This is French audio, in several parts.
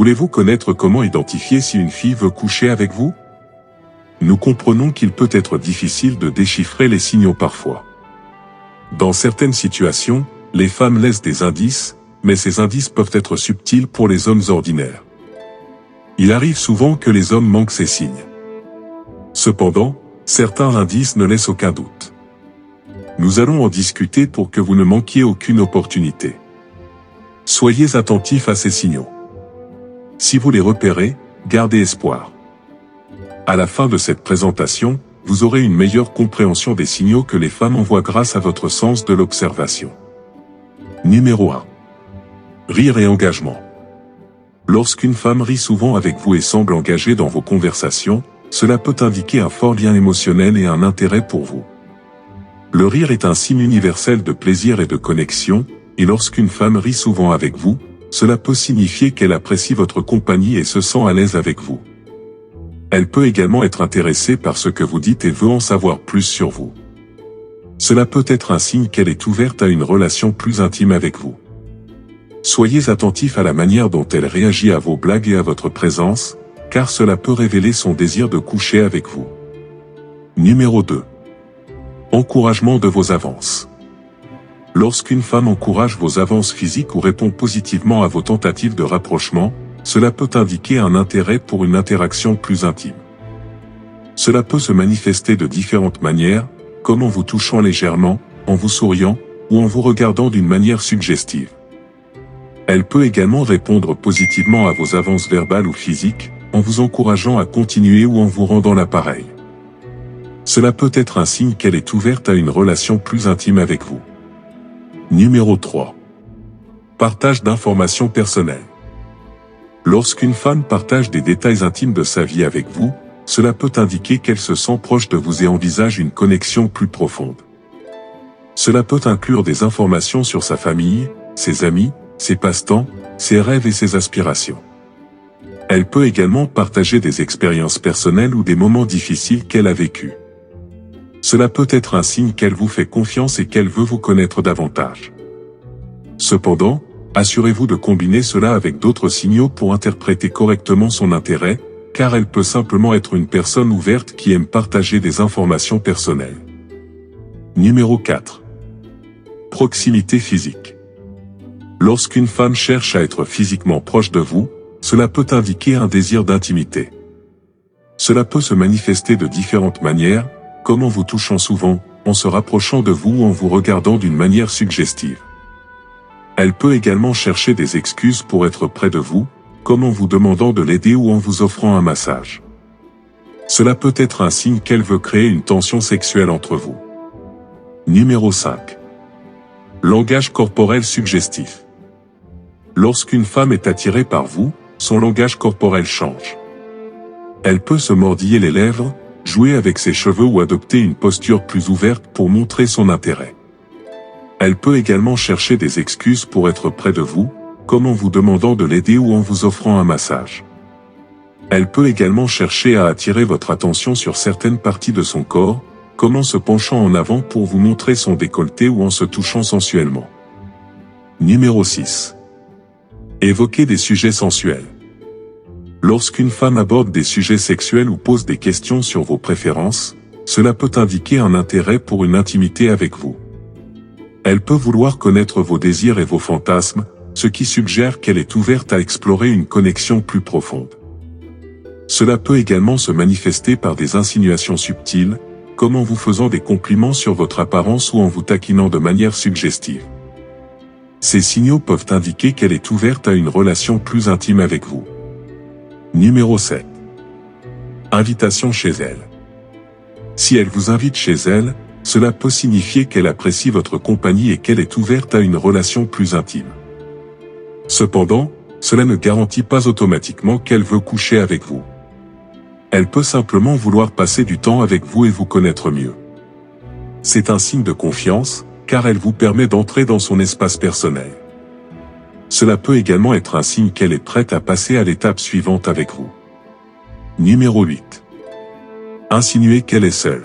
Voulez-vous connaître comment identifier si une fille veut coucher avec vous? Nous comprenons qu'il peut être difficile de déchiffrer les signaux parfois. Dans certaines situations, les femmes laissent des indices, mais ces indices peuvent être subtils pour les hommes ordinaires. Il arrive souvent que les hommes manquent ces signes. Cependant, certains indices ne laissent aucun doute. Nous allons en discuter pour que vous ne manquiez aucune opportunité. Soyez attentifs à ces signaux. Si vous les repérez, gardez espoir. À la fin de cette présentation, vous aurez une meilleure compréhension des signaux que les femmes envoient grâce à votre sens de l'observation. Numéro 1. Rire et engagement. Lorsqu'une femme rit souvent avec vous et semble engagée dans vos conversations, cela peut indiquer un fort lien émotionnel et un intérêt pour vous. Le rire est un signe universel de plaisir et de connexion, et lorsqu'une femme rit souvent avec vous, cela peut signifier qu'elle apprécie votre compagnie et se sent à l'aise avec vous. Elle peut également être intéressée par ce que vous dites et veut en savoir plus sur vous. Cela peut être un signe qu'elle est ouverte à une relation plus intime avec vous. Soyez attentifs à la manière dont elle réagit à vos blagues et à votre présence, car cela peut révéler son désir de coucher avec vous. Numéro 2. Encouragement de vos avances. Lorsqu'une femme encourage vos avances physiques ou répond positivement à vos tentatives de rapprochement, cela peut indiquer un intérêt pour une interaction plus intime. Cela peut se manifester de différentes manières, comme en vous touchant légèrement, en vous souriant, ou en vous regardant d'une manière suggestive. Elle peut également répondre positivement à vos avances verbales ou physiques, en vous encourageant à continuer ou en vous rendant l'appareil. Cela peut être un signe qu'elle est ouverte à une relation plus intime avec vous. Numéro 3. Partage d'informations personnelles. Lorsqu'une femme partage des détails intimes de sa vie avec vous, cela peut indiquer qu'elle se sent proche de vous et envisage une connexion plus profonde. Cela peut inclure des informations sur sa famille, ses amis, ses passe-temps, ses rêves et ses aspirations. Elle peut également partager des expériences personnelles ou des moments difficiles qu'elle a vécus. Cela peut être un signe qu'elle vous fait confiance et qu'elle veut vous connaître davantage. Cependant, assurez-vous de combiner cela avec d'autres signaux pour interpréter correctement son intérêt, car elle peut simplement être une personne ouverte qui aime partager des informations personnelles. Numéro 4. Proximité physique. Lorsqu'une femme cherche à être physiquement proche de vous, cela peut indiquer un désir d'intimité. Cela peut se manifester de différentes manières, comme en vous touchant souvent, en se rapprochant de vous ou en vous regardant d'une manière suggestive. Elle peut également chercher des excuses pour être près de vous, comme en vous demandant de l'aider ou en vous offrant un massage. Cela peut être un signe qu'elle veut créer une tension sexuelle entre vous. Numéro 5. Langage corporel suggestif. Lorsqu'une femme est attirée par vous, son langage corporel change. Elle peut se mordiller les lèvres, jouer avec ses cheveux ou adopter une posture plus ouverte pour montrer son intérêt. Elle peut également chercher des excuses pour être près de vous, comme en vous demandant de l'aider ou en vous offrant un massage. Elle peut également chercher à attirer votre attention sur certaines parties de son corps, comme en se penchant en avant pour vous montrer son décolleté ou en se touchant sensuellement. Numéro 6. Évoquer des sujets sensuels. Lorsqu'une femme aborde des sujets sexuels ou pose des questions sur vos préférences, cela peut indiquer un intérêt pour une intimité avec vous. Elle peut vouloir connaître vos désirs et vos fantasmes, ce qui suggère qu'elle est ouverte à explorer une connexion plus profonde. Cela peut également se manifester par des insinuations subtiles, comme en vous faisant des compliments sur votre apparence ou en vous taquinant de manière suggestive. Ces signaux peuvent indiquer qu'elle est ouverte à une relation plus intime avec vous. Numéro 7. Invitation chez elle. Si elle vous invite chez elle, cela peut signifier qu'elle apprécie votre compagnie et qu'elle est ouverte à une relation plus intime. Cependant, cela ne garantit pas automatiquement qu'elle veut coucher avec vous. Elle peut simplement vouloir passer du temps avec vous et vous connaître mieux. C'est un signe de confiance, car elle vous permet d'entrer dans son espace personnel. Cela peut également être un signe qu'elle est prête à passer à l'étape suivante avec vous. Numéro 8. Insinuer qu'elle est seule.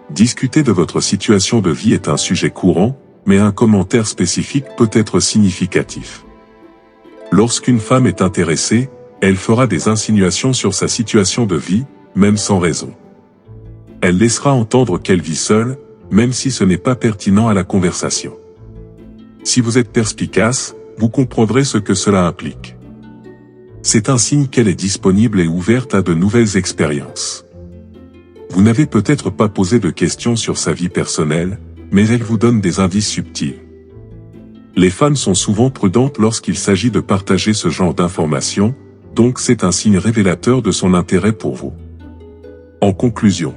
Discuter de votre situation de vie est un sujet courant, mais un commentaire spécifique peut être significatif. Lorsqu'une femme est intéressée, elle fera des insinuations sur sa situation de vie, même sans raison. Elle laissera entendre qu'elle vit seule, même si ce n'est pas pertinent à la conversation. Si vous êtes perspicace, vous comprendrez ce que cela implique. C'est un signe qu'elle est disponible et ouverte à de nouvelles expériences. Vous n'avez peut-être pas posé de questions sur sa vie personnelle, mais elle vous donne des indices subtils. Les femmes sont souvent prudentes lorsqu'il s'agit de partager ce genre d'informations, donc c'est un signe révélateur de son intérêt pour vous. En conclusion,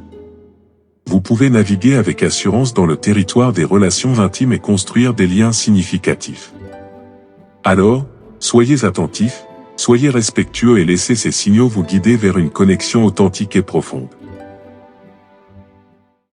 vous pouvez naviguer avec assurance dans le territoire des relations intimes et construire des liens significatifs. Alors, soyez attentifs, soyez respectueux et laissez ces signaux vous guider vers une connexion authentique et profonde.